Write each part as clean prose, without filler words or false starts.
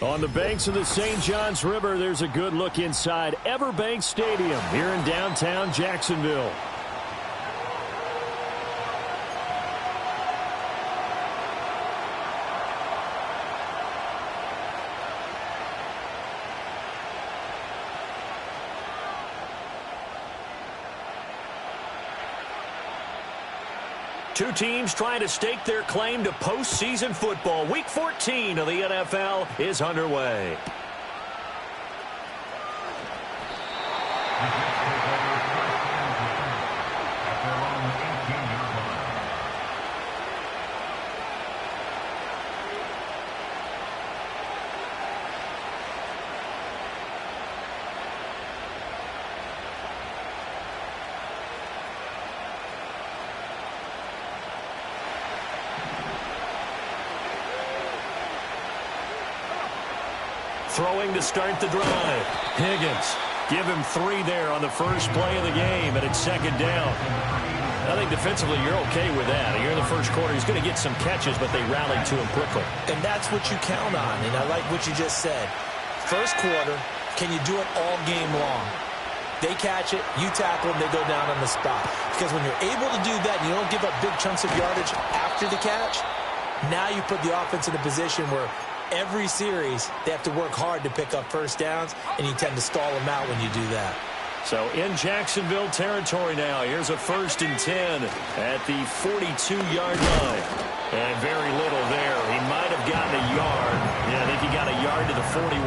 On the banks of the St. Johns River, there's a good look inside Everbank Stadium here in downtown Jacksonville. Two teams trying to stake their claim to postseason football. Week 14 of the NFL is underway. Throwing to start the drive. Higgins. Give him 3 there on the first play of the game, and it's second down. I think defensively you're okay with that. Here in the first quarter, he's going to get some catches, but they rallied to him quickly. And that's what you count on, and I like what you just said. First quarter, can you do it all game long? They catch it, you tackle them, they go down on the spot. Because when you're able to do that and you don't give up big chunks of yardage after the catch, now you put the offense in a position where every series, they have to work hard to pick up first downs, and you tend to stall them out when you do that. So in Jacksonville territory now, here's a 1st and 10 at the 42-yard line. And very little there. He might have gotten a yard. Yeah, I think he got a yard to the 41.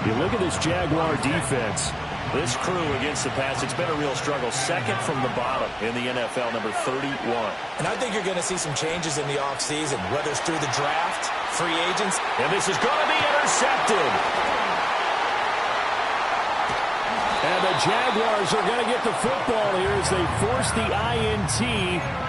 You look at this Jaguar defense. This crew against the pass, it's been a real struggle. Second from the bottom in the NFL, number 31. And I think you're going to see some changes in the offseason, whether it's through the draft, free agents. And this is going to be intercepted. And the Jaguars are going to get the football here as they force the INT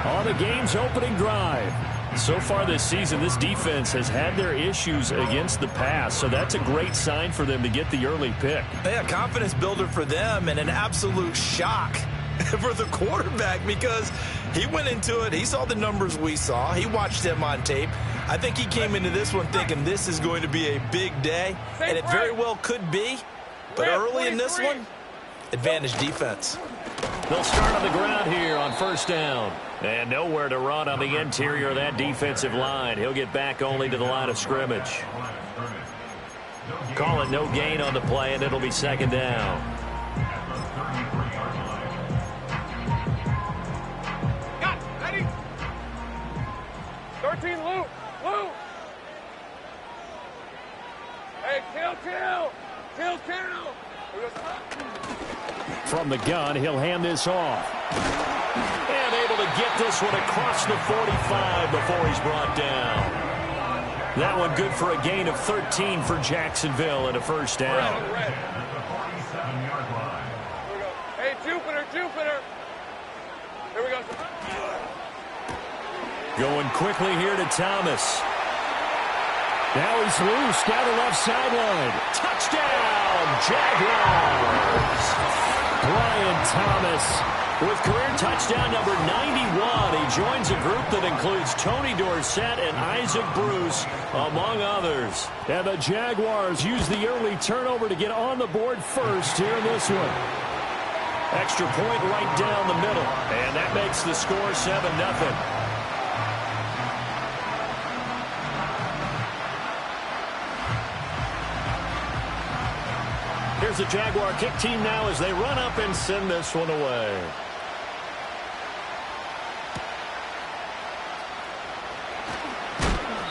on the game's opening drive. So far this season, this defense has had their issues against the pass, so that's a great sign for them to get the early pick. Yeah, confidence builder for them and an absolute shock for the quarterback because he went into it. He saw the numbers we saw. He watched them on tape. I think he came into this one thinking this is going to be a big day, and it very well could be. But early in this one, advantage defense. They'll start on the ground here on first down. And nowhere to run on the interior of that defensive line. He'll get back only to the line of scrimmage. Call it no gain on the play, and it'll be second down. Got it. Ready? 13, Luke. Luke. Hey, kill. From the gun, he'll hand this off. And able to get this one across the 45 before he's brought down. That one good for a gain of 13 for Jacksonville and a first down. Red. Hey, Jupiter. Here we go. Going quickly here to Thomas. Now he's loose down the left sideline. Touchdown, Jaguars. Brian Thomas with career touchdown number 91. He joins a group that includes Tony Dorsett and Isaac Bruce, among others. And the Jaguars use the early turnover to get on the board first here in this one. Extra point right down the middle. And that makes the score 7-0. Here's the Jaguar kick team now as they run up and send this one away.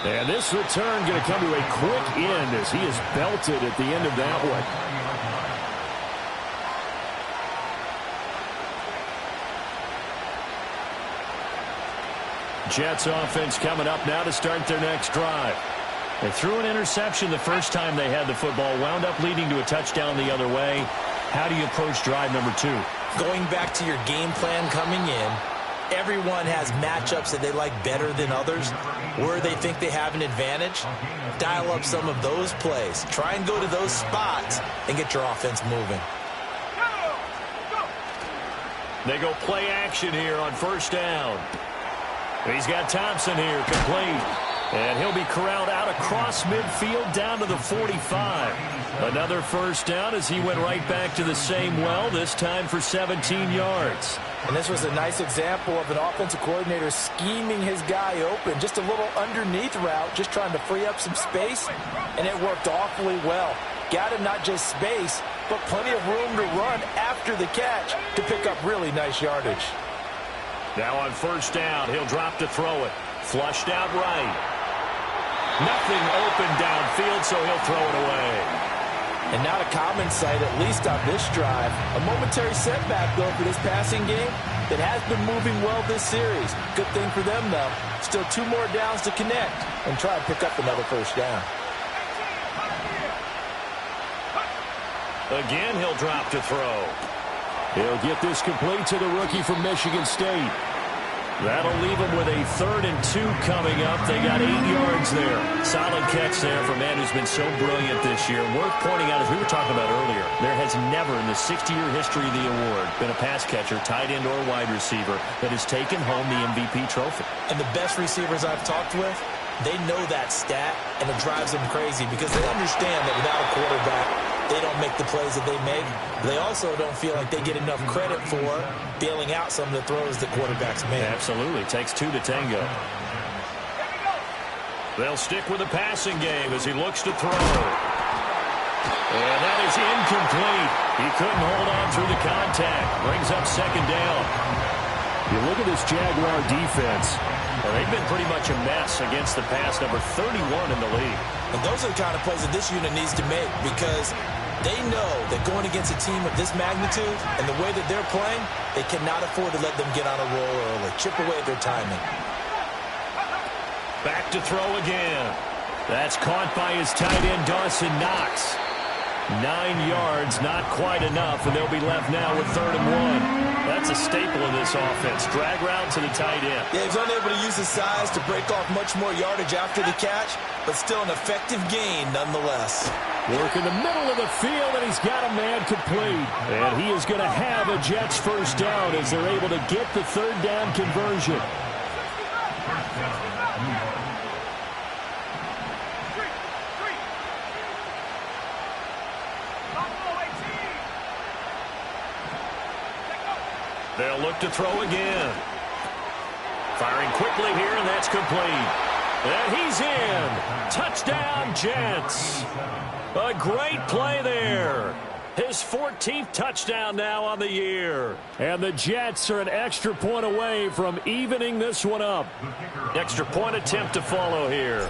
And this return going to come to a quick end as he is belted at the end of that one. Jets offense coming up now to start their next drive. They threw an interception the first time they had the football, wound up leading to a touchdown the other way. How do you approach drive number 2? Going back to your game plan coming in, everyone has matchups that they like better than others. Where they think they have an advantage, dial up some of those plays. Try and go to those spots and get your offense moving. They go play action here on first down. He's got Thompson here complete. And he'll be corralled out across midfield down to the 45. Another first down as he went right back to the same well, this time for 17 yards. And this was a nice example of an offensive coordinator scheming his guy open. Just a little underneath route, just trying to free up some space, and it worked awfully well. Got him not just space, but plenty of room to run after the catch to pick up really nice yardage. Now on first down, he'll drop to throw it. Flushed out right. Nothing open downfield, so he'll throw it away. And not a common sight, at least on this drive. A momentary setback, though, for this passing game that has been moving well this series. Good thing for them, though. Still 2 more downs to connect and try and pick up another first down. Again, he'll drop to throw. He'll get this complete to the rookie from Michigan State. That'll leave him with a 3rd and 2 coming up. They got 8 yards there. Solid catch there for a man who's been so brilliant this year. Worth pointing out, as we were talking about earlier, there has never in the 60-year history of the award been a pass catcher, tight end, or wide receiver that has taken home the MVP trophy. And the best receivers I've talked with, they know that stat, and it drives them crazy because they understand that without a quarterback, they don't make the plays that they make. They also don't feel like they get enough credit for bailing out some of the throws that quarterbacks make. Absolutely. Takes 2 to tango. They'll stick with the passing game as he looks to throw. And that is incomplete. He couldn't hold on through the contact. Brings up 2nd down. You look at this Jaguar defense. Well, they've been pretty much a mess against the pass, number 31 in the league. And those are the kind of plays that this unit needs to make because they know that going against a team of this magnitude and the way that they're playing, they cannot afford to let them get on a roll early. Chip away at their timing. Back to throw again. That's caught by his tight end, Dawson Knox. 9 yards, not quite enough, and they'll be left now with 3rd and 1. That's a staple of this offense. Drag route to the tight end. Yeah, he's unable to use his size to break off much more yardage after the catch, but still an effective gain nonetheless. Work in the middle of the field, and he's got a man complete. And he is going to have a Jets first down as they're able to get the 3rd down conversion. They'll look to throw again. Firing quickly here, and that's complete. And he's in. Touchdown, Jets. A great play there. His 14th touchdown now on the year. And the Jets are an extra point away from evening this one up. Extra point attempt to follow here.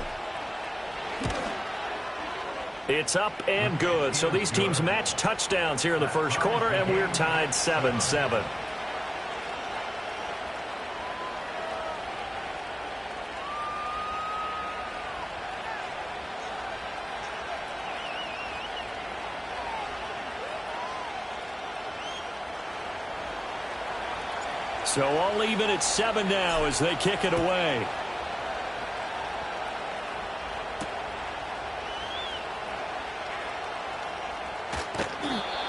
It's up and good. So these teams match touchdowns here in the first quarter, and we're tied 7-7. So all even at 7 now as they kick it away.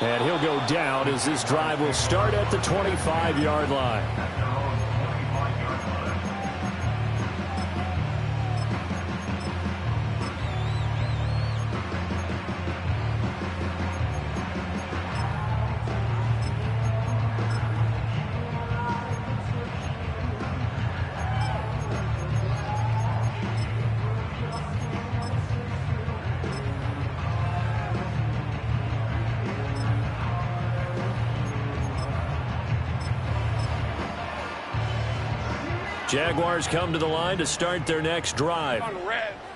And he'll go down as this drive will start at the 25-yard line. Jaguars come to the line to start their next drive.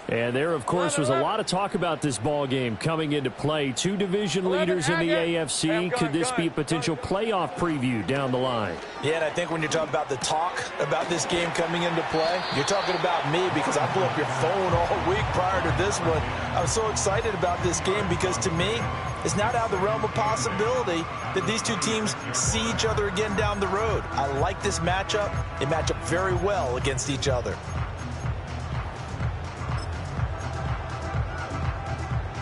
And there, of course, was a lot of talk about this ball game coming into play. 2 division leaders in the AFC. Could this be a potential playoff preview down the line? Yeah, and I think when you're talking about the talk about this game coming into play, you're talking about me because I blew up your phone all week prior to this one. I was so excited about this game because, to me, it's not out of the realm of possibility that these two teams see each other again down the road. I like this matchup. They match up very well against each other.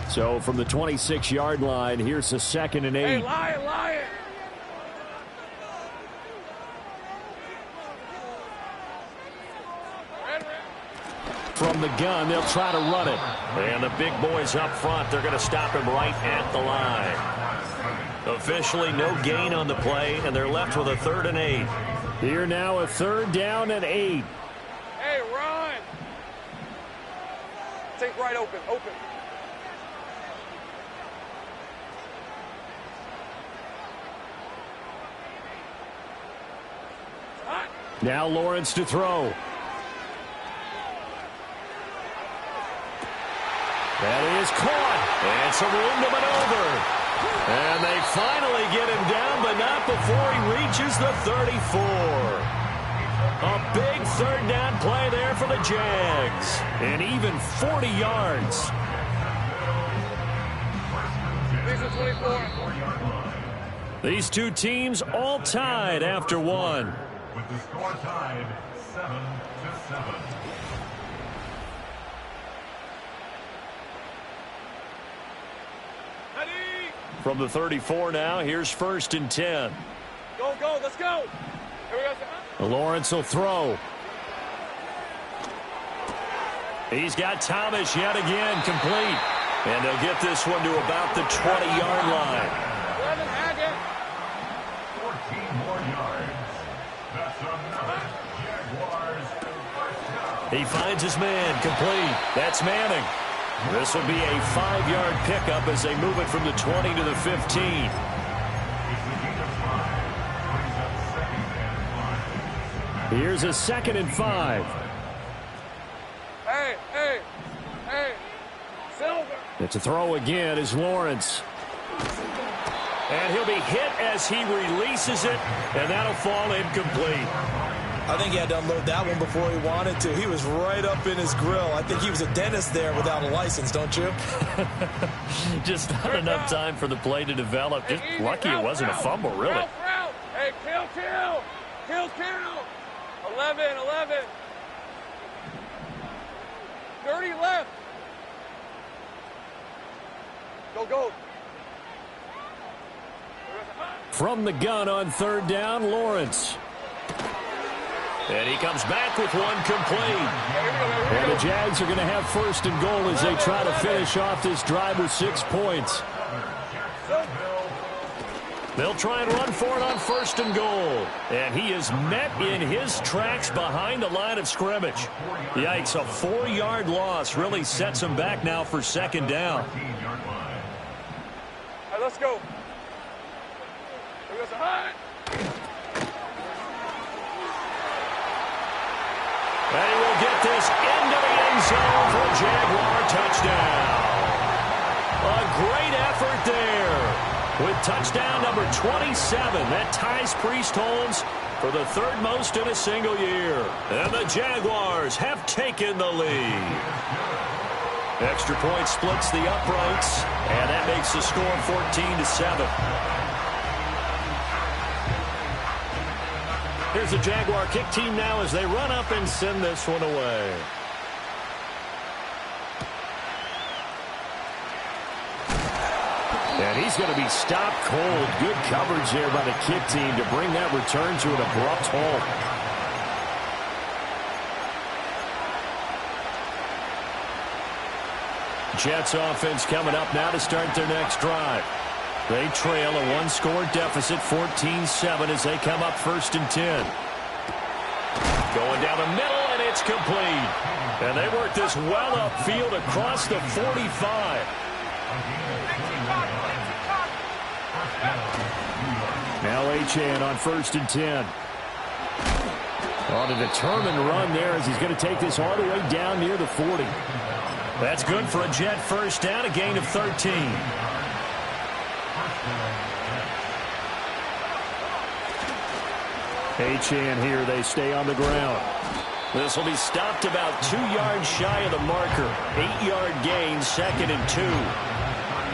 So from the 26-yard line, here's a 2nd and 8. Hey, Lion! From the gun. They'll try to run it. And the big boys up front, they're going to stop him right at the line. Officially no gain on the play, and they're left with a 3rd and 8. Here now a 3rd down and 8. Hey, run! Take right open, open. Hot. Now Lawrence to throw. That is caught. And some room to maneuver. And they finally get him down, but not before he reaches the 34. A big 3rd down play there for the Jags. And even 40 yards. These are 24. These two teams all tied after one. With the score tied 7-7. From the 34 now, here's 1st and 10. Go, go, let's go. Here we go. Lawrence will throw. He's got Thomas yet again, complete. And they'll get this one to about the 20-yard line. 11, Haggett. 14 more yards. That's another Jaguars first down. He finds his man, complete. That's Manning. This will be a 5-yard pickup as they move it from the 20 to the 15. Here's a 2nd and 5. Hey, hey, hey. Silver. It's a throw again is Lawrence. And he'll be hit as he releases it, and that'll fall incomplete. I think he had to unload that one before he wanted to. He was right up in his grill. I think he was a dentist there without a license, don't you? Just not enough time for the play to develop. Just lucky it wasn't a fumble, really. Route. Hey, kill. Kill. 11. 30 left. Go. From the gun on 3rd down, Lawrence. And he comes back with one complete. And the Jags are going to have 1st and goal as they try to finish off this drive with 6 points. They'll try and run for it on 1st and goal. And he is met in his tracks behind the line of scrimmage. Yikes, a 4-yard loss really sets him back now for 2nd down. Hey, let's go. Here goes the high. And he will get this into the end zone for a Jaguar touchdown. A great effort there. With touchdown number 27, that ties Priest Holmes for the 3rd most in a single year. And the Jaguars have taken the lead. Extra point splits the uprights, and that makes the score 14-7. Here's the Jaguar kick team now as they run up and send this one away. And he's going to be stopped cold. Good coverage there by the kick team to bring that return to an abrupt halt. Jets offense coming up now to start their next drive. They trail a 1-score deficit, 14-7, as they come up 1st and 10. Going down the middle, and it's complete. And they work this well upfield across the 45. Now Achane on 1st and 10. On a determined run there as he's going to take this all the way down near the 40. That's good for a Jet 1st down, a gain of 13. Achane here, they stay on the ground. This will be stopped about 2 yards shy of the marker. 8-yard gain, 2nd and 2.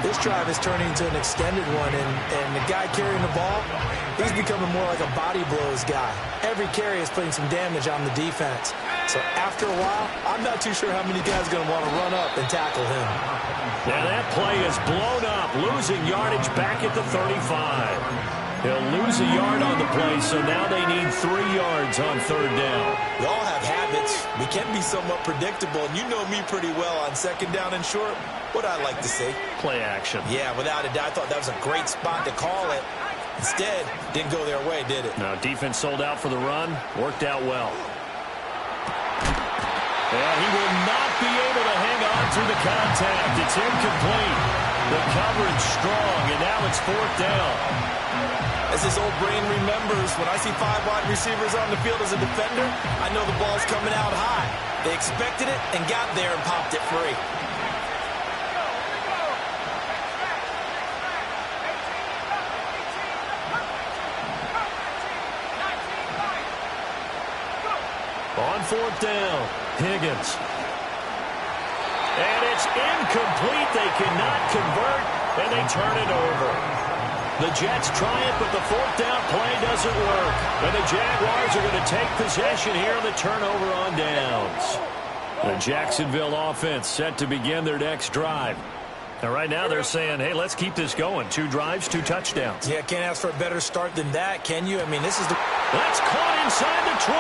This drive is turning into an extended one, and the guy carrying the ball, he's becoming more like a body blows guy. Every carry is putting some damage on the defense. So after a while, I'm not too sure how many guys are going to want to run up and tackle him. Now that play is blown up, losing yardage back at the 35. He'll lose a yard on the play, so now they need 3 yards on 3rd down. We all have habits. We can be somewhat predictable, and you know me pretty well on 2nd down and short. What I like to see. Play action. Yeah, without a doubt, I thought that was a great spot to call it. Instead, didn't go their way, did it? Now, defense sold out for the run. Worked out well. And he will not be able to hang on through the contact. It's incomplete. The coverage strong, and now it's 4th down. As this old brain remembers, when I see 5 wide receivers on the field as a defender, I know the ball's coming out high. They expected it and got there and popped it free. On 4th down, Higgins. And it's incomplete. They cannot convert, and they turn it over. The Jets try it, but the 4th down play doesn't work. And the Jaguars are going to take possession here on the turnover on downs. The Jacksonville offense set to begin their next drive. Now, right now, they're saying, hey, let's keep this going. 2 drives, 2 touchdowns. Yeah, can't ask for a better start than that, can you? I mean, this is the... That's caught inside the 20.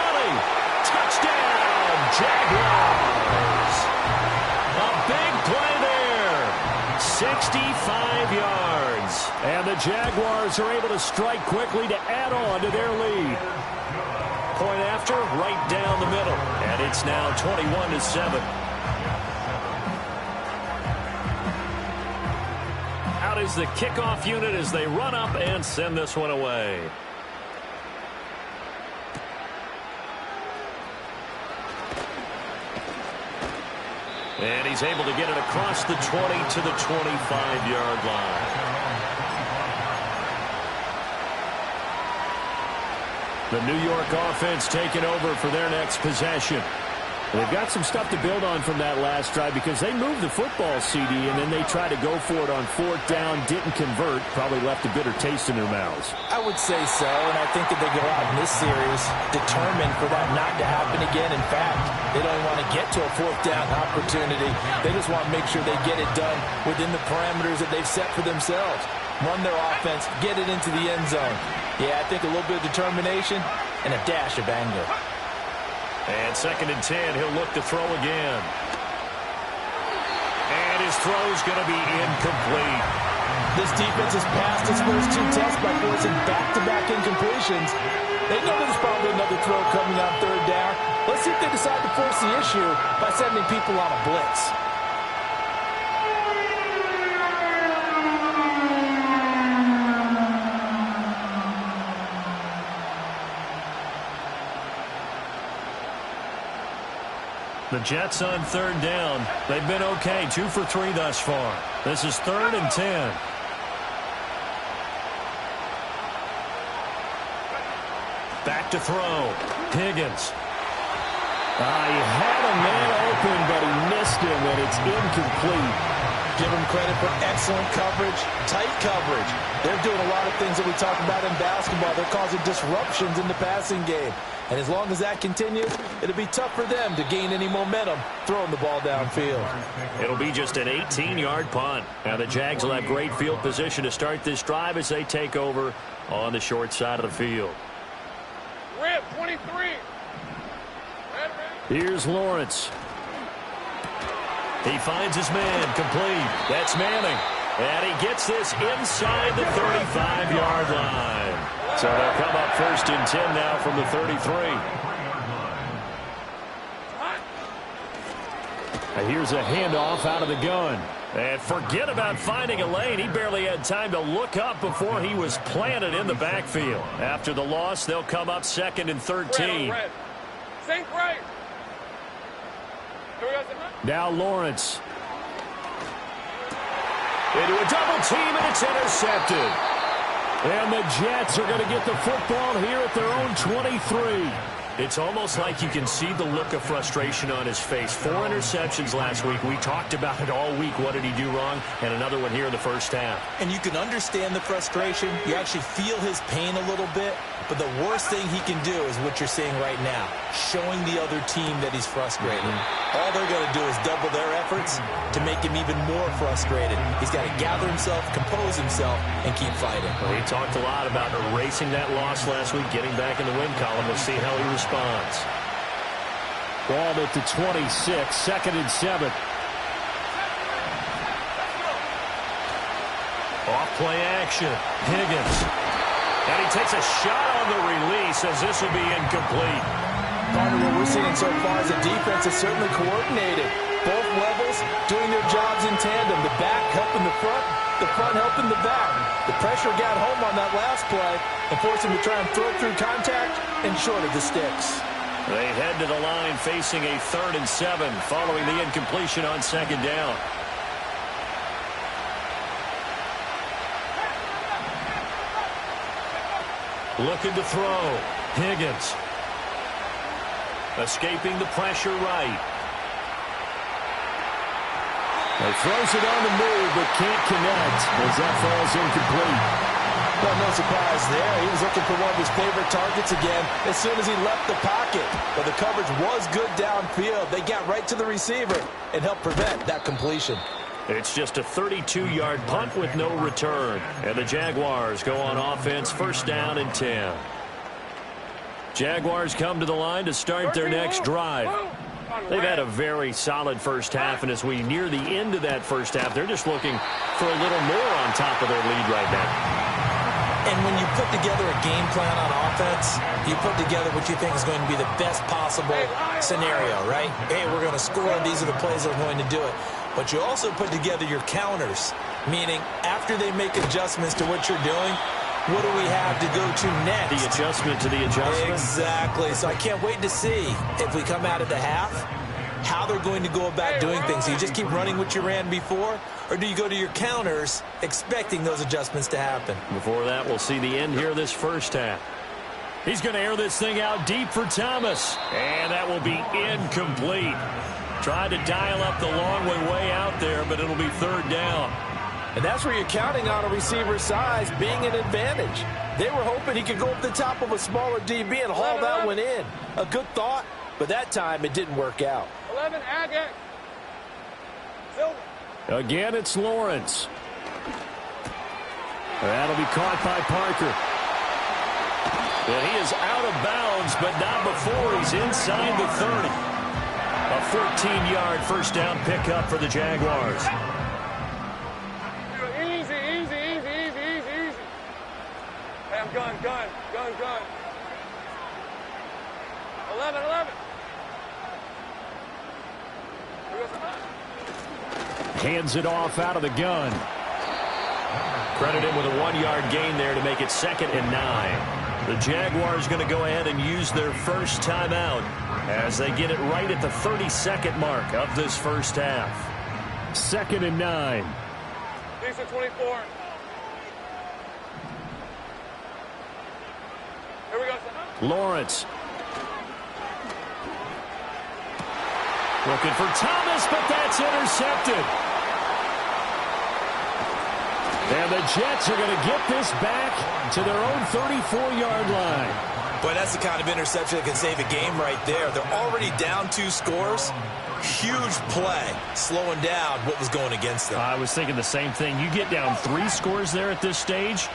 Touchdown, Jaguars. A big play there. 65 yards. And the Jaguars are able to strike quickly to add on to their lead. Point after, right down the middle. And it's now 21-7. Out is the kickoff unit as they run up and send this one away. And he's able to get it across the 20 to the 25-yard line. The New York offense taking over for their next possession. They've got some stuff to build on from that last drive because they moved the football, CD, and then they tried to go for it on 4th down, didn't convert, probably left a bitter taste in their mouths. I would say so, and I think that they go out in this series determined for that not to happen again. In fact, they don't want to get to a 4th down opportunity. They just want to make sure they get it done within the parameters that they've set for themselves. Run their offense, get it into the end zone. Yeah, I think a little bit of determination and a dash of anger. And 2nd and 10, he'll look to throw again. And his throw's going to be incomplete. This defense has passed its first 2 tests by forcing back-to-back incompletions. They know there's probably another throw coming on 3rd down. Let's see if they decide to force the issue by sending people on a blitz. The Jets on 3rd down. They've been okay, 2 for 3 thus far. This is 3rd and 10. Back to throw. Higgins. He had a man open, but he missed him, and it's incomplete. Give them credit for excellent coverage, tight coverage. They're doing a lot of things that we talk about in basketball. They're causing disruptions in the passing game. And as long as that continues, it'll be tough for them to gain any momentum throwing the ball downfield. It'll be just an 18-yard punt. Now the Jags will have great field position to start this drive as they take over on the short side of the field. Red 23. Here's Lawrence. He finds his man, complete. That's Manning. And he gets this inside the 35-yard line. So they'll come up 1st and 10 now from the 33. And here's a handoff out of the gun. And forget about finding a lane. He barely had time to look up before he was planted in the backfield. After the loss, they'll come up 2nd and 13. Sink right. Now Lawrence. Into a double team, and it's intercepted. And the Jets are going to get the football here at their own 23. It's almost like you can see the look of frustration on his face. 4 interceptions last week. We talked about it all week. What did he do wrong? And another one here in the first half. And you can understand the frustration. You actually feel his pain a little bit. But the worst thing he can do is what you're seeing right now, showing the other team that he's frustrated. All they're going to do is double their efforts to make him even more frustrated. He's got to gather himself, compose himself, and keep fighting. Well, he talked a lot about erasing that loss last week, getting back in the win column. We'll see how he responds. Ball at the 26, 2nd and 7. Off-play action. Higgins. And he takes a shot on the release as this will be incomplete. Partner, what we're seeing so far is the defense is certainly coordinated. Both levels doing their jobs in tandem. The back helping the front helping the back. The pressure got home on that last play and forced him to try and throw through contact and short of the sticks. They head to the line facing a 3rd and 7 following the incompletion on 2nd down. Looking to throw. Higgins. Escaping the pressure right. He throws it on the move, but can't connect as that falls incomplete. Well, no surprise there. He was looking for one of his favorite targets again as soon as he left the pocket. But the coverage was good downfield. They got right to the receiver and helped prevent that completion. It's just a 32-yard punt with no return. And the Jaguars go on offense, 1st down and 10. Jaguars come to the line to start their next drive. They've had a very solid first half, and as we near the end of that first half, they're just looking for a little more on top of their lead right now. And when you put together a game plan on offense, you put together what you think is going to be the best possible scenario, right? Hey, we're going to score, and these are the plays that are going to do it. But you also put together your counters, meaning after they make adjustments to what you're doing, what do we have to go to next? The adjustment to the adjustment. Exactly. So I can't wait to see if we come out of the half, how they're going to go about doing things. Do you just keep running what you ran before, or do you go to your counters expecting those adjustments to happen? Before that, we'll see the end here of this first half. He's going to air this thing out deep for Thomas, and that will be incomplete. Tried to dial up the long way out there, but it'll be 3rd down. And that's where you're counting on a receiver's size being an advantage. They were hoping he could go up the top of a smaller DB and haul that one in. A good thought, but that time it didn't work out. 11, Agate. Silver. Again, it's Lawrence. That'll be caught by Parker. And he is out of bounds, but not before he's inside the 30. A 14-yard first down pickup for the Jaguars. Easy. Hey, I'm gun. 11. Hands it off out of the gun. Credit him with a 1-yard gain there to make it 2nd and 9. The Jaguars going to go ahead and use their first timeout as they get it right at the 32nd mark of this first half. 2nd and 9. Decent 24. Here we go. Lawrence. Looking for Thomas, but that's intercepted. And the Jets are going to get this back to their own 34-yard line. Boy, that's the kind of interception that can save a game right there. They're already down 2 scores. Huge play, slowing down what was going against them. I was thinking the same thing. You get down 3 scores there at this stage,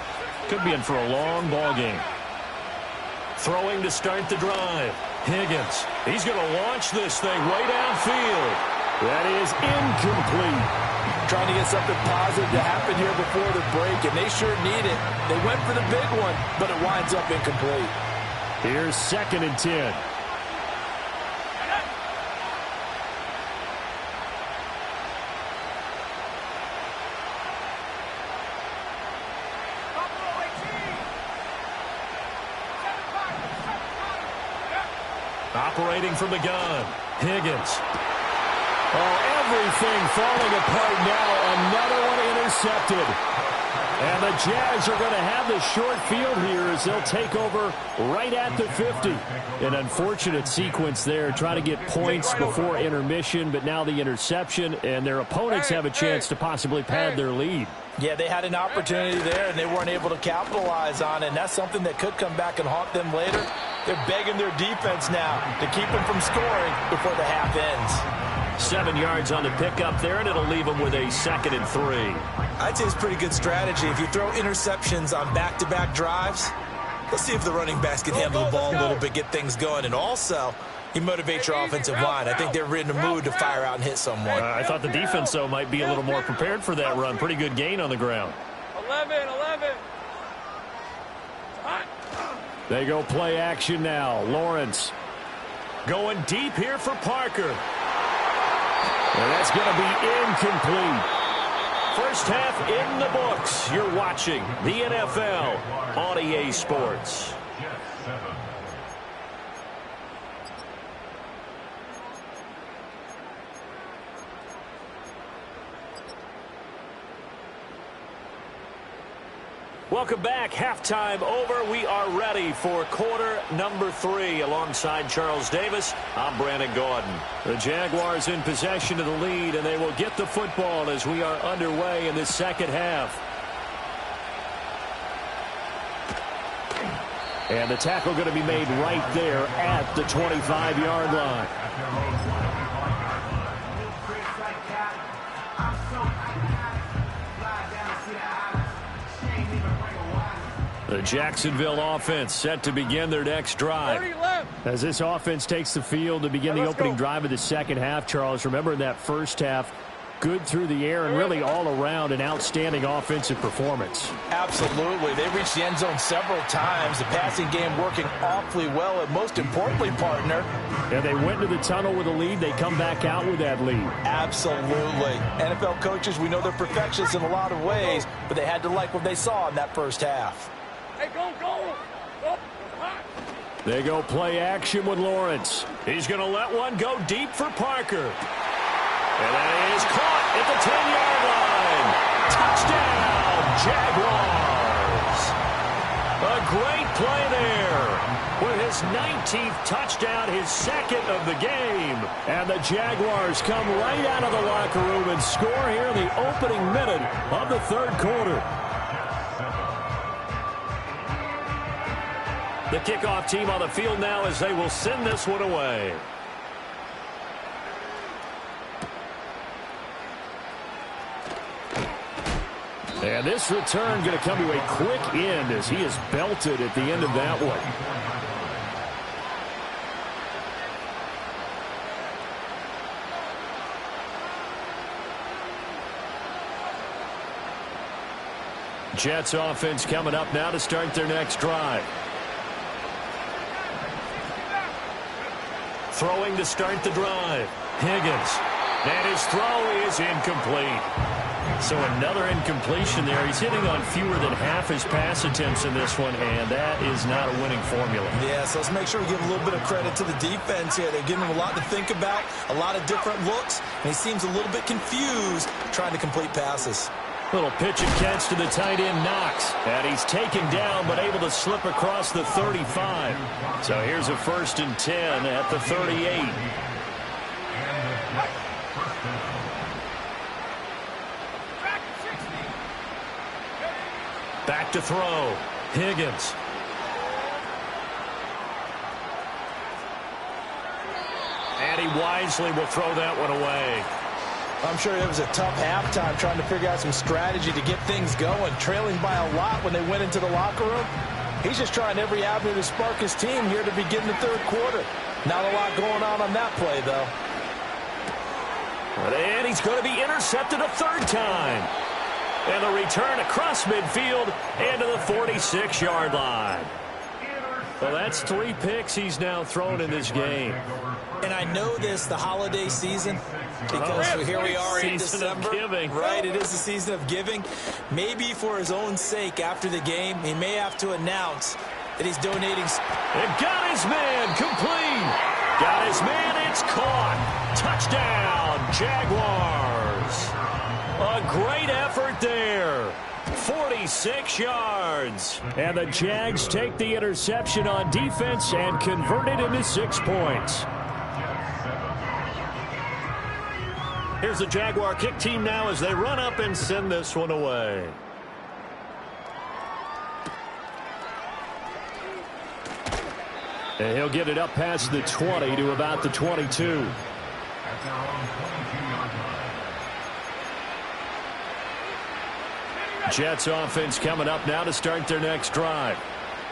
could be in for a long ball game. Throwing to start the drive. Higgins. He's going to launch this thing way downfield. That is incomplete. Trying to get something positive to happen here before the break, and they sure need it. They went for the big one, but it winds up incomplete. Here's 2nd and 10. Operating from the gun. Higgins. Oh, everything falling apart now. Another one intercepted. And the Jags are going to have the short field here as they'll take over right at the 50. An unfortunate sequence there, trying to get points before intermission, but now the interception, and their opponents have a chance to possibly pad their lead. Yeah, they had an opportunity there, and they weren't able to capitalize on it, and that's something that could come back and haunt them later. They're begging their defense now to keep them from scoring before the half ends. 7 yards on the pickup there, and it'll leave them with a 2nd and 3. I'd say it's pretty good strategy. If you throw interceptions on back-to-back drives, let's see if the running backs can handle the ball a little bit, get things going. And also, you motivate your offensive line. I think they're in the mood to fire out and hit someone. I thought the defense, though, might be a little more prepared for that run. Pretty good gain on the ground. 11. They go play action now. Lawrence going deep here for Parker. And that's going to be incomplete. First half in the books. You're watching the NFL on EA Sports. Welcome back. Halftime over. We are ready for quarter number 3. Alongside Charles Davis, I'm Brandon Gordon. The Jaguars in possession of the lead, and they will get the football as we are underway in this second half. And the tackle going to be made right there at the 25-yard line. The Jacksonville offense set to begin their next drive. As this offense takes the field to begin the opening drive of the second half, Charles, remember in that first half, good through the air and really all around an outstanding offensive performance. Absolutely. They reached the end zone several times. The passing game working awfully well, and most importantly, partner. And they went into the tunnel with a lead. They come back out with that lead. Absolutely. NFL coaches, we know they're perfectionists in a lot of ways, but they had to like what they saw in that first half. Hey, go. They go play action with Lawrence. He's going to let one go deep for Parker. And that is caught at the 10-yard line. Touchdown, Jaguars. A great play there. With his 19th touchdown, his 2nd of the game. And the Jaguars come right out of the locker room and score here in the opening minute of the third quarter. The kickoff team on the field now as they will send this one away. And this return going to come to a quick end as he is belted at the end of that one. Jets offense coming up now to start their next drive. Throwing to start the drive. Higgins. And his throw is incomplete. So another incompletion there. He's hitting on fewer than half his pass attempts in this one, and that is not a winning formula. Yeah, so let's make sure we give a little bit of credit to the defense here. They're giving him a lot to think about, a lot of different looks, and he seems a little bit confused trying to complete passes. Little pitch and catch to the tight end, Knox. And he's taken down but able to slip across the 35. So here's a 1st and 10 at the 38. Back to throw. Higgins. And he wisely will throw that one away. I'm sure it was a tough halftime trying to figure out some strategy to get things going. Trailing by a lot when they went into the locker room. He's just trying every avenue to spark his team here to begin the third quarter. Not a lot going on that play, though. And he's going to be intercepted a 3rd time. And the return across midfield into the 46-yard line. Well, that's 3 picks he's now thrown in this game. And I know this, the holiday season, because here we are in December. Right, it is the season of giving. Maybe for his own sake after the game, he may have to announce that he's donating. And got his man complete. Got his man, it's caught. Touchdown, Jaguars. A great effort there. 46 yards. And the Jags take the interception on defense and convert it into 6 points. Here's the Jaguar kick team now as they run up and send this one away. And he'll get it up past the 20 to about the 22. at their own 22-yard line. Jets offense coming up now to start their next drive.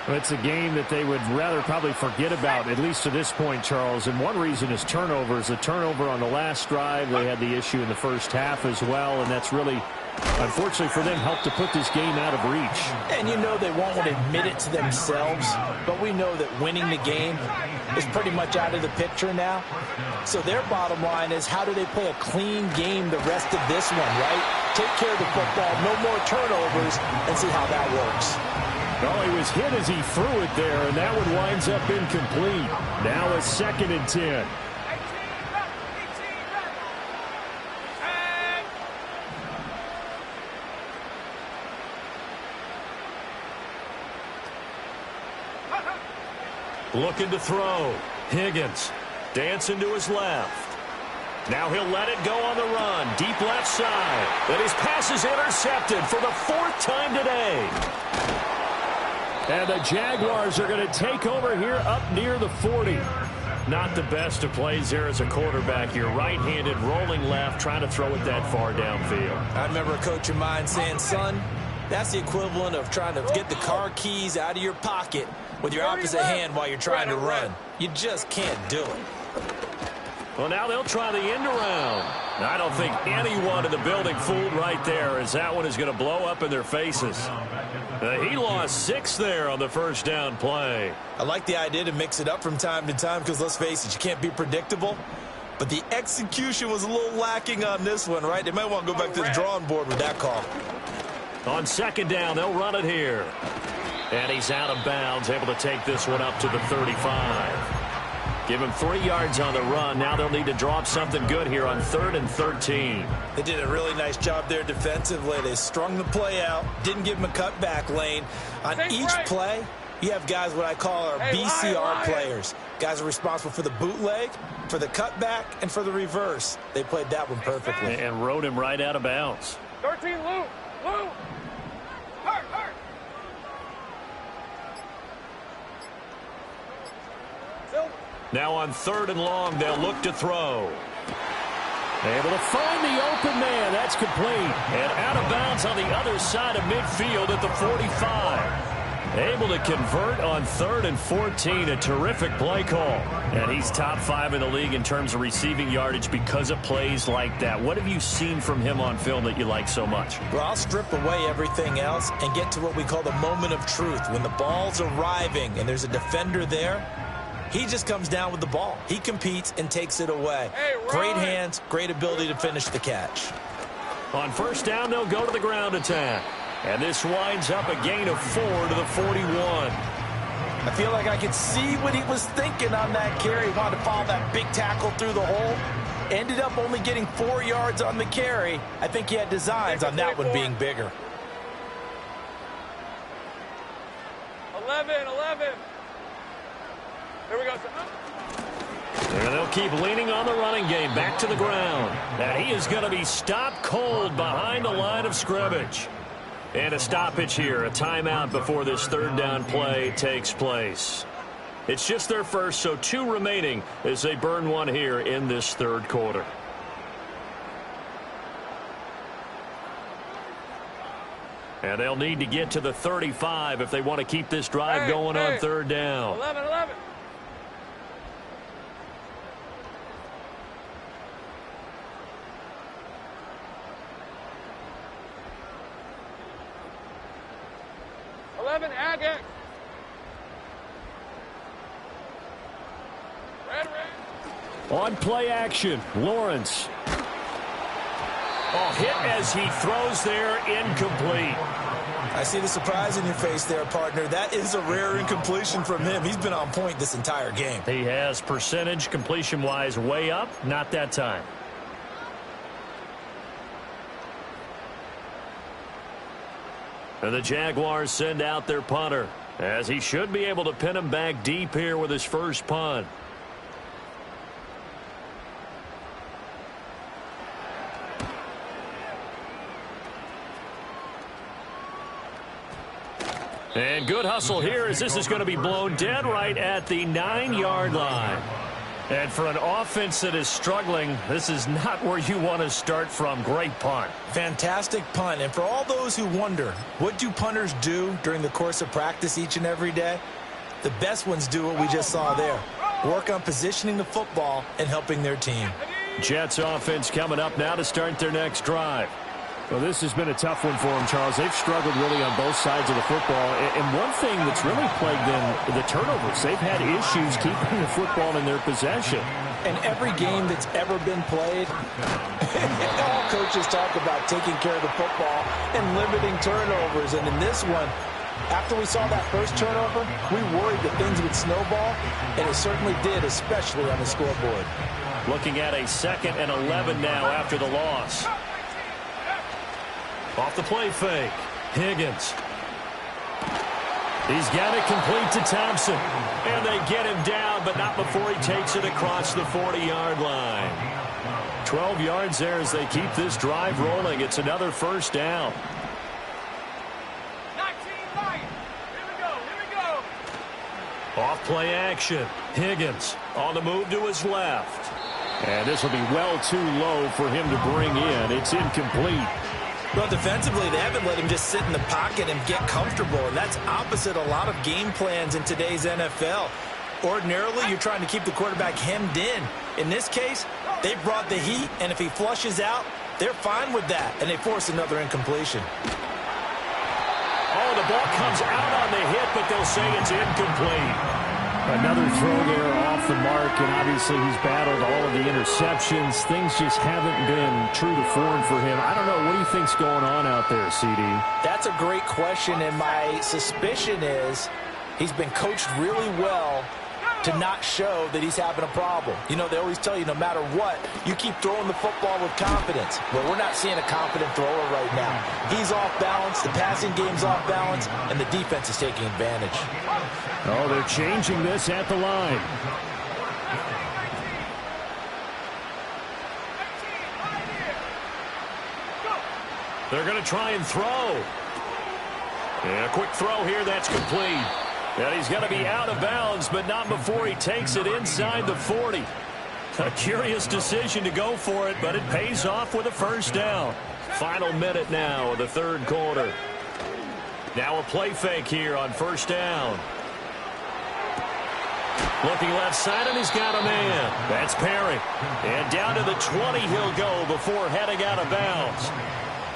Well, it's a game that they would rather probably forget about, at least to this point, Charles. And one reason is turnovers. A turnover on the last drive. They had the issue in the first half as well, and that's really, unfortunately for them, helped to put this game out of reach. And you know they won't admit it to themselves, but we know that winning the game is pretty much out of the picture now. So their bottom line is, how do they play a clean game the rest of this one, right? Take care of the football, no more turnovers, and see how that works. Oh, he was hit as he threw it there, and that one winds up incomplete. Now a 2nd and 10. Looking to throw. Higgins dancing to his left. Now he'll let it go on the run. Deep left side. And his pass is intercepted for the 4th time today. And the Jaguars are going to take over here up near the 40. Not the best of plays there as a quarterback. You're right-handed, rolling left, trying to throw it that far downfield. I remember a coach of mine saying, son, that's the equivalent of trying to get the car keys out of your pocket with your opposite hand while you're trying to run. You just can't do it. Well, now they'll try the end around. I don't think anyone in the building fooled right there, as that one is going to blow up in their faces. He lost 6 there on the first down play. I like the idea to mix it up from time to time because, let's face it, you can't be predictable. But the execution was a little lacking on this one, right? They might want to go back to the drawing board with that call. On 2nd down, they'll run it here. And he's out of bounds, able to take this one up to the 35. Give him 3 yards on the run. Now they'll need to draw up something good here on 3rd and 13. They did a really nice job there defensively. They strung the play out, didn't give him a cutback lane. On each play, you have guys what I call our BCR players. Guys are responsible for the bootleg, for the cutback, and for the reverse. They played that one perfectly. And rode him right out of bounds. 13, Lou. Lou. Hurt. Now on 3rd and long, they'll look to throw. Able to find the open man. That's complete. And out of bounds on the other side of midfield at the 45. Able to convert on 3rd and 14. A terrific play call. And he's top 5 in the league in terms of receiving yardage because of plays like that. What have you seen from him on film that you like so much? Well, I'll strip away everything else and get to what we call the moment of truth. When the ball's arriving and there's a defender there, he just comes down with the ball. He competes and takes it away. Great hands, great ability to finish the catch. On 1st down, they'll go to the ground attack. And this winds up a gain of 4 to the 41. I feel like I could see what he was thinking on that carry. He wanted to follow that big tackle through the hole. Ended up only getting 4 yards on the carry. I think he had designs on that one being bigger. 11. Here we go. And they'll keep leaning on the running game back to the ground. And he is going to be stopped cold behind the line of scrimmage. And a stoppage here, a timeout before this 3rd down play takes place. It's just their first, so 2 remaining as they burn one here in this 3rd quarter. And they'll need to get to the 35 if they want to keep this drive going on 3rd down. 11. 11, Agate. Red. On play action, Lawrence. Oh, hit as he throws there, incomplete. I see the surprise in your face there, partner. That is a rare incompletion from him. He's been on point this entire game. He has percentage completion-wise way up, not that time. And the Jaguars send out their punter, as he should be able to pin him back deep here with his first punt. And good hustle here as this is going to be blown dead right at the 9-yard line. And for an offense that is struggling, this is not where you want to start from. Great punt. Fantastic punt. And for all those who wonder, what do punters do during the course of practice each and every day? The best ones do what we just saw there. Work on positioning the football and helping their team. Jets offense coming up now to start their next drive. Well, this has been a tough one for them, Charles. They've struggled really on both sides of the football. And one thing that's really plagued them, the turnovers. They've had issues keeping the football in their possession. And every game that's ever been played, all coaches talk about taking care of the football and limiting turnovers. And in this one, after we saw that first turnover, we worried that things would snowball, and it certainly did, especially on the scoreboard. Looking at a 2nd and 11 now after the loss. Off the play fake. Higgins. He's got it complete to Thompson. And they get him down, but not before he takes it across the 40-yard line. 12 yards there as they keep this drive rolling. It's another first down. 19-9. Here we go. Off play action. Higgins on the move to his left. And this will be well too low for him to bring in. It's incomplete. Well, defensively, they haven't let him just sit in the pocket and get comfortable, and that's opposite a lot of game plans in today's NFL. Ordinarily, you're trying to keep the quarterback hemmed in. In this case, they brought the heat, and if he flushes out, they're fine with that, and they force another incompletion. Oh, the ball comes out on the hit, but they'll say it's incomplete. Another throw there off the mark, and obviously he's battled all of the interceptions. Things just haven't been true to form for him. I don't know. What do you think's going on out there, CD? That's a great question, and my suspicion is he's been coached really well to not show that he's having a problem. You know, they always tell you no matter what, you keep throwing the football with confidence. Well, we're not seeing a confident thrower right now. He's off balance, the passing game's off balance, and the defense is taking advantage. Oh, they're changing this at the line. They're going to try and throw. And a quick throw here, that's complete. And he's going to be out of bounds, but not before he takes it inside the 40. A curious decision to go for it, but it pays off with a first down. Final minute now of the third quarter. Now a play fake here on first down. Looking left side, and he's got a man. That's Perry. And down to the 20 he'll go before heading out of bounds.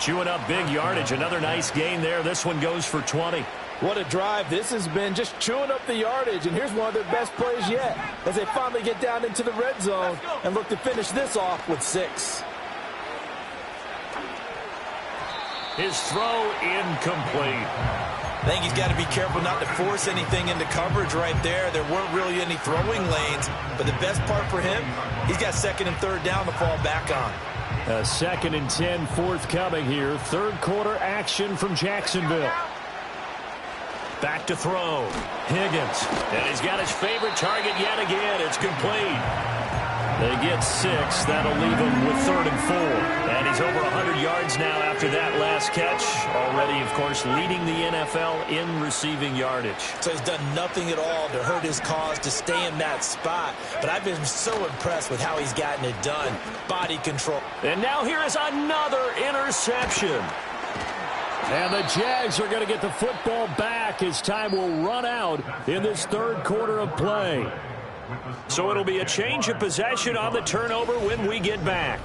Chewing up big yardage. Another nice gain there. This one goes for 20. What a drive. This has been just chewing up the yardage, and here's one of their best plays yet as they finally get down into the red zone and look to finish this off with 6. His throw incomplete. I think he's got to be careful not to force anything into coverage right there. There weren't really any throwing lanes, but the best part for him, he's got 2nd and 3rd down to fall back on. A 2nd and 10 forthcoming here. Third quarter action from Jacksonville. Back to throw. Higgins. And he's got his favorite target yet again. It's complete. They get 6. That'll leave him with 3rd and 4. And he's over 100 yards now after that last catch. Already, of course, leading the NFL in receiving yardage. So he's done nothing at all to hurt his cause to stay in that spot. But I've been so impressed with how he's gotten it done. Body control. And now here is another interception. And the Jags are going to get the football back as time will run out in this third quarter of play. So it'll be a change of possession on the turnover when we get back.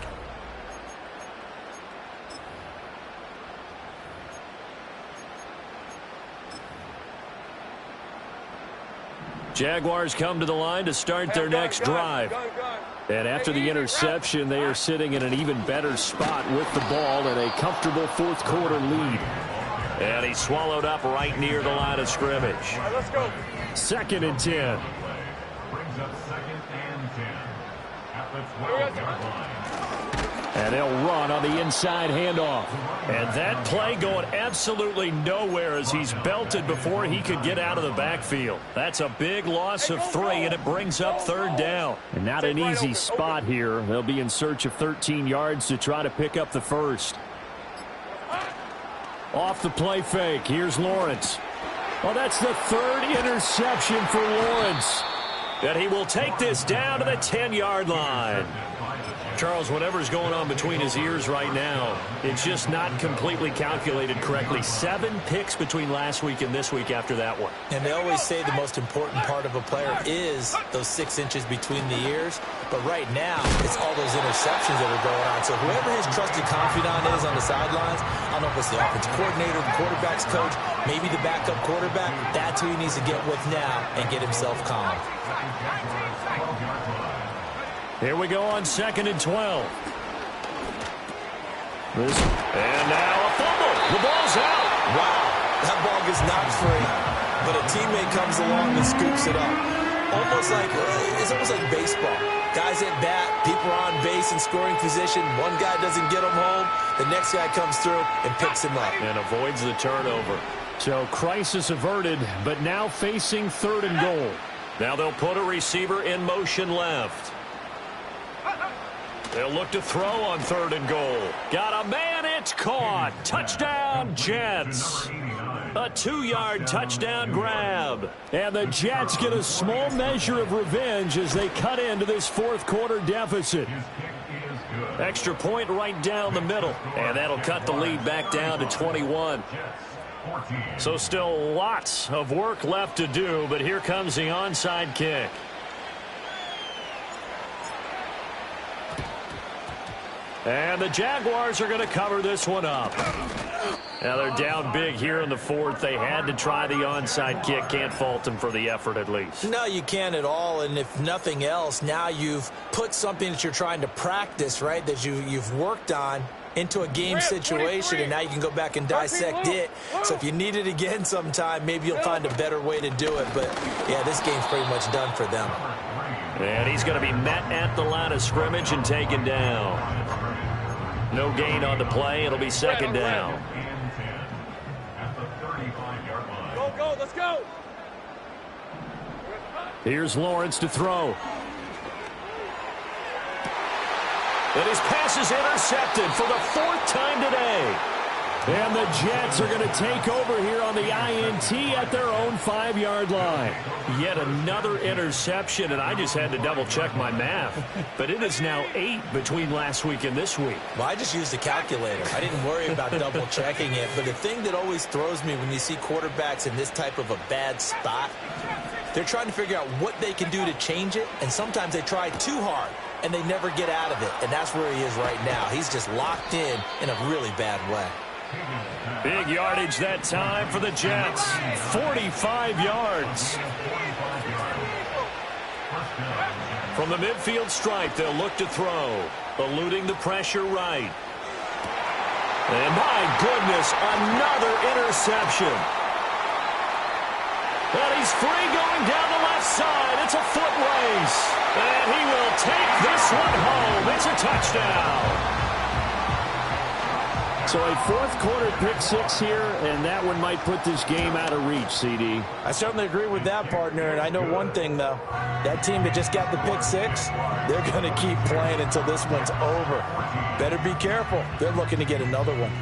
Jaguars come to the line to start their next drive. And after the interception, they are sitting in an even better spot with the ball and a comfortable fourth quarter lead. And he's swallowed up right near the line of scrimmage. Right, let's go. 2nd and 10. Brings up 2nd and 10 at the 12-yard line. And they'll run on the inside handoff. And that play going absolutely nowhere as he's belted before he could get out of the backfield. That's a big loss of 3, and it brings up 3rd down. And not an easy spot here. They'll be in search of 13 yards to try to pick up the first. Off the play fake. Here's Lawrence. Well, that's the 3rd interception for Lawrence. And he will take this down to the 10-yard line. Charles, whatever's going on between his ears right now, it's just not completely calculated correctly. 7 picks between last week and this week after that one. And they always say the most important part of a player is those 6 inches between the ears. But right now, it's all those interceptions that are going on. So whoever his trusted confidant is on the sidelines, I don't know if it's the offensive coordinator, the quarterback's coach, maybe the backup quarterback, that's who he needs to get with now and get himself calm. Here we go on 2nd and 12. And now a fumble. The ball's out. Wow, that ball gets knocked free, but a teammate comes along and scoops it up. It's almost like baseball. Guys at bat, people are on base in scoring position. One guy doesn't get him home. The next guy comes through and picks him up. And avoids the turnover. So crisis averted, but now facing 3rd and goal. Now they'll put a receiver in motion left. They'll look to throw on 3rd and goal. Got a man, it's caught. Touchdown, Jets. A 2-yard touchdown grab. And the Jets get a small measure of revenge as they cut into this 4th quarter deficit. Extra point right down the middle. And that'll cut the lead back down to 21. So still lots of work left to do, but here comes the onside kick. And the Jaguars are going to cover this one up. Now they're down big here in the 4th. They had to try the onside kick. Can't fault them for the effort at least. No, you can't at all. And if nothing else, now you've put something that you're trying to practice, right, that you've worked on into a game situation, and now you can go back and dissect it. So if you need it again sometime, maybe you'll find a better way to do it. But, yeah, this game's pretty much done for them. And he's going to be met at the line of scrimmage and taken down. No gain on the play. It'll be 2nd down. Go, go, let's go. Here's Lawrence to throw. And his pass is intercepted for the 4th time today. And the Jets are going to take over here on the INT at their own 5-yard line. Yet another interception, and I just had to double-check my math. But it is now 8 between last week and this week. Well, I just used a calculator. I didn't worry about double-checking it. But the thing that always throws me when you see quarterbacks in this type of a bad spot, they're trying to figure out what they can do to change it, and sometimes they try too hard, and they never get out of it. And that's where he is right now. He's just locked in a really bad way. Big yardage that time for the Jets. 45 yards. From the midfield stripe, they'll look to throw. Eluding the pressure right. And my goodness, another interception. And he's free going down the left side. It's a foot race. And he will take this one home. It's a touchdown. So a 4th quarter pick 6 here, and that one might put this game out of reach, CD. I certainly agree with that, partner. And I know one thing, though. That team that just got the pick 6, they're going to keep playing until this one's over. Better be careful. They're looking to get another one.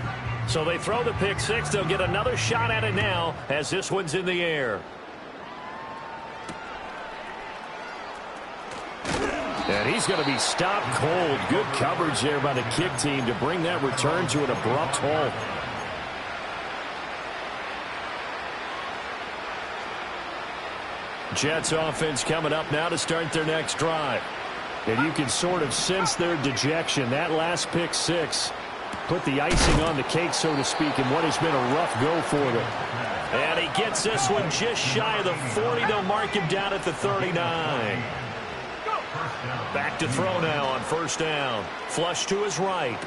So they throw the pick 6. They'll get another shot at it now as this one's in the air. And he's going to be stopped cold. Good coverage there by the kick team to bring that return to an abrupt halt. Jets offense coming up now to start their next drive. And you can sort of sense their dejection. That last pick 6 put the icing on the cake, so to speak, in what has been a rough go for them. And he gets this one just shy of the 40. They'll mark him down at the 39. Back to throw now on 1st down. Flush to his right.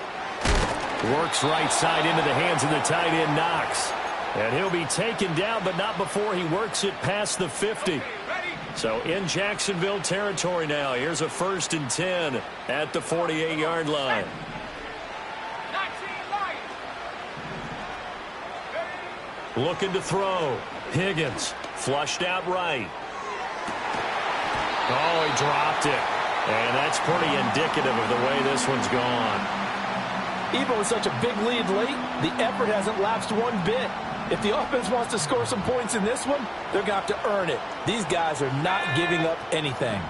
Works right side into the hands of the tight end, Knox. And he'll be taken down, but not before he works it past the 50. So in Jacksonville territory now. Here's a 1st and 10 at the 48-yard line. Looking to throw. Higgins flushed out right. Oh, he dropped it. And that's pretty indicative of the way this one's gone. Even with such a big lead late, the effort hasn't lapsed one bit. If the offense wants to score some points in this one, they're going to have to earn it. These guys are not giving up anything.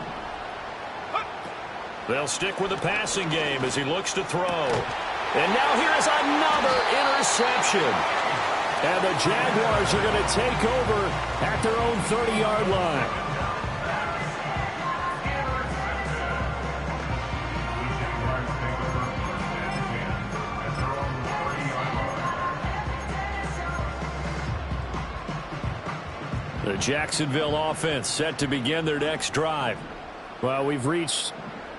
They'll stick with the passing game as he looks to throw. And now here's another interception. And the Jaguars are going to take over at their own 30-yard line. The Jacksonville offense set to begin their next drive. Well, we've reached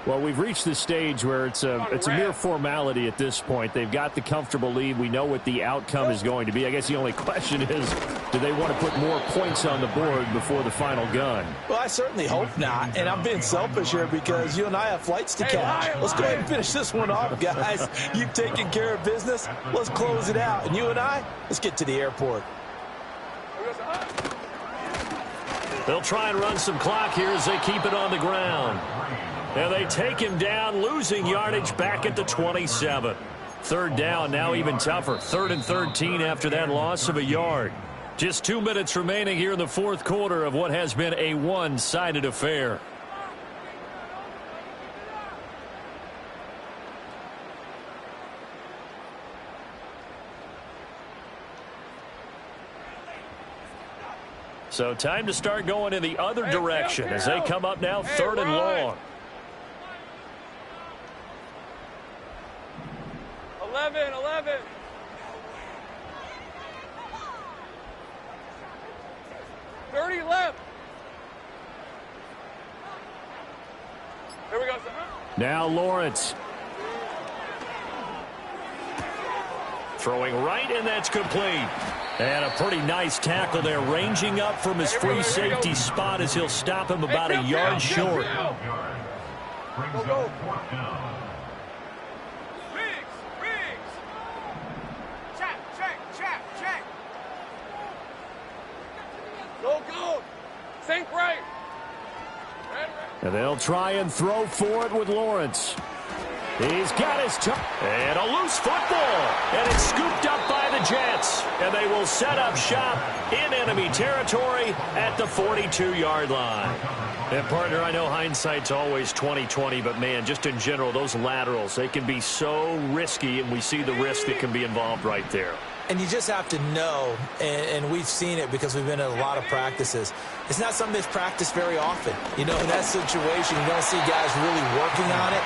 the stage where it's a mere formality at this point. They've got the comfortable lead. We know what the outcome is going to be. I guess the only question is, do they want to put more points on the board before the final gun? Well, I certainly hope not. And I'm being selfish here because you and I have flights to catch. Let's go ahead and finish this one off, guys. You've taken care of business. Let's close it out. And you and I, let's get to the airport. They'll try and run some clock here as they keep it on the ground. And they take him down, losing yardage back at the 27. Third down, now even tougher. 3rd and 13 after that loss of a yard. Just 2 minutes remaining here in the fourth quarter of what has been a one-sided affair. So time to start going in the other direction as they come up now 3rd and long. 11. 30 left. Here we go, sir. Now Lawrence. Throwing right, and that's complete. And a pretty nice tackle there, ranging up from his free safety spot as he'll stop him about a yard short. Go. Riggs. Check. Go. Sink right. And they'll try and throw for it with Lawrence. He's got his and a loose football. And it's scooped up by the Jets. And they will set up shop in enemy territory at the 42-yard line. And, partner, I know hindsight's always 20/20, but, man, just in general, those laterals, they can be so risky, and we see the risk that can be involved right there. And you just have to know, and we've seen it because we've been in a lot of practices, it's not something that's practiced very often. You know, in that situation, you're going to see guys really working on it.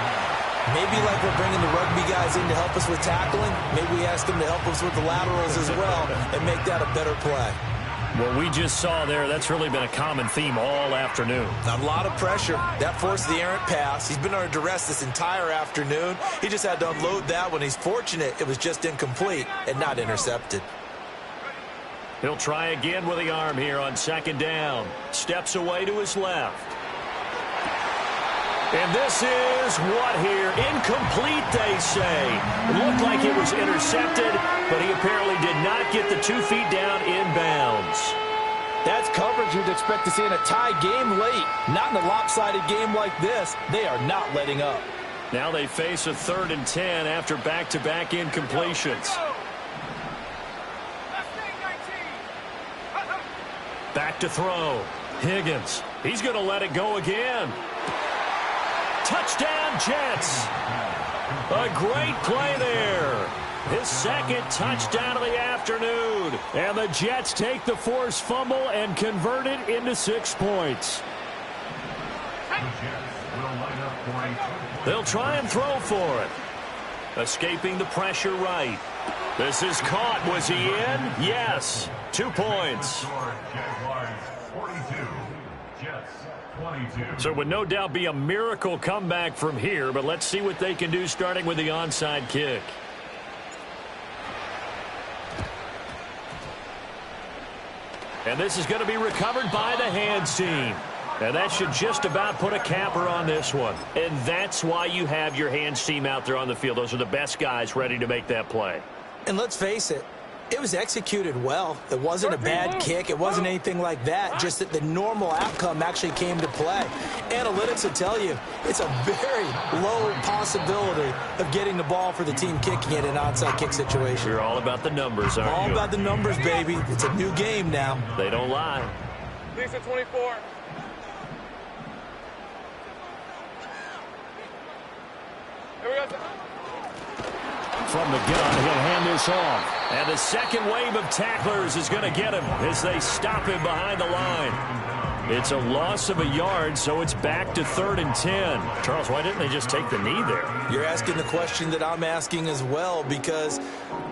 Maybe like we're bringing the rugby guys in to help us with tackling, maybe we ask them to help us with the laterals as well and make that a better play. What we just saw there, that's really been a common theme all afternoon. A lot of pressure. That forced the errant pass. He's been under duress this entire afternoon. He just had to unload that one. He's fortunate it was just incomplete and not intercepted. He'll try again with the arm here on 2nd down. Steps away to his left. And this is what here? Incomplete, they say. It looked like it was intercepted, but he apparently did not get the 2 feet down inbounds. That's coverage you'd expect to see in a tie game late. Not in a lopsided game like this. They are not letting up. Now they face a 3rd and 10 after back-to-back incompletions. Back to throw. Higgins. He's going to let it go again. Touchdown, Jets. A great play there. His 2nd touchdown of the afternoon. And the Jets take the forced fumble and convert it into 6 points. They'll try and throw for it. Escaping the pressure right. This is caught. Was he in? Yes. 2 points. So it would no doubt be a miracle comeback from here, but let's see what they can do starting with the onside kick. And this is going to be recovered by the hands team. And that should just about put a capper on this one. And that's why you have your hands team out there on the field. Those are the best guys ready to make that play. And let's face it, It was executed well. It wasn't a bad kick. It wasn't anything like that. Just that the normal outcome actually came to play. Analytics will tell you it's a very low possibility of getting the ball for the team kicking it in an onside kick situation. You're all about the numbers, aren't you? All about the numbers, baby. It's a new game now. They don't lie. Lisa 24. Here we go. From the gun, he'll hand this off. And the second wave of tacklers is going to get him as they stop him behind the line. It's a loss of a yard, so it's back to 3rd and 10. Charles, why didn't they just take the knee there? You're asking the question that I'm asking as well, because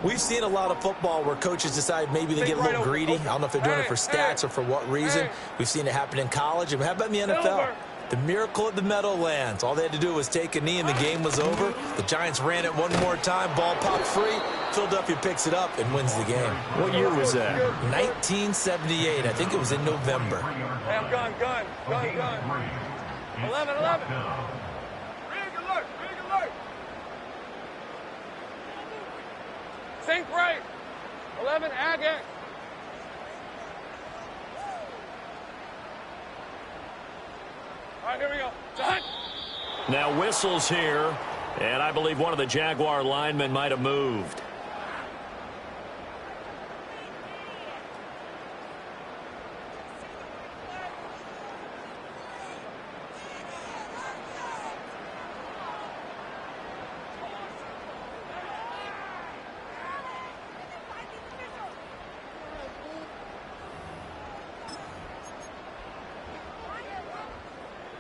we've seen a lot of football where coaches decide maybe they get a little greedy. I don't know if they're doing it for stats or for what reason. We've seen it happen in college. And how about in the NFL? The miracle at the Meadowlands. All they had to do was take a knee and the game was over. The Giants ran it one more time. Ball popped free. Philadelphia picks it up and wins the game. What year was that? 1978. I think it was in November. Hey, I'm gun. 11. Rig alert. Sync right. 11, ag X. All right, here we go. Now whistles here, and I believe one of the Jaguar linemen might have moved.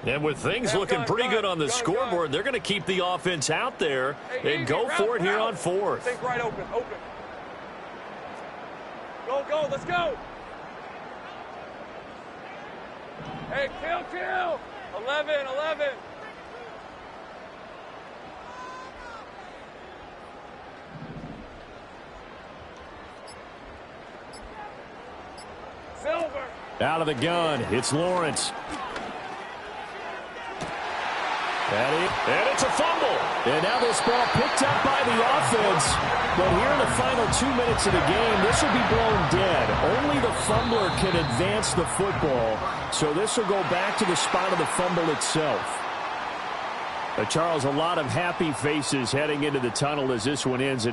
And with things looking pretty good on the scoreboard, they're going to keep the offense out there and go for it here on 4th. Think right open. Go, let's go. Hey, kill. 11. Silver. Out of the gun, it's Lawrence. And it's a fumble. And now this ball picked up by the offense. But here in the final 2 minutes of the game, this will be blown dead. Only the fumbler can advance the football. So this will go back to the spot of the fumble itself. Charles, a lot of happy faces heading into the tunnel as this one ends.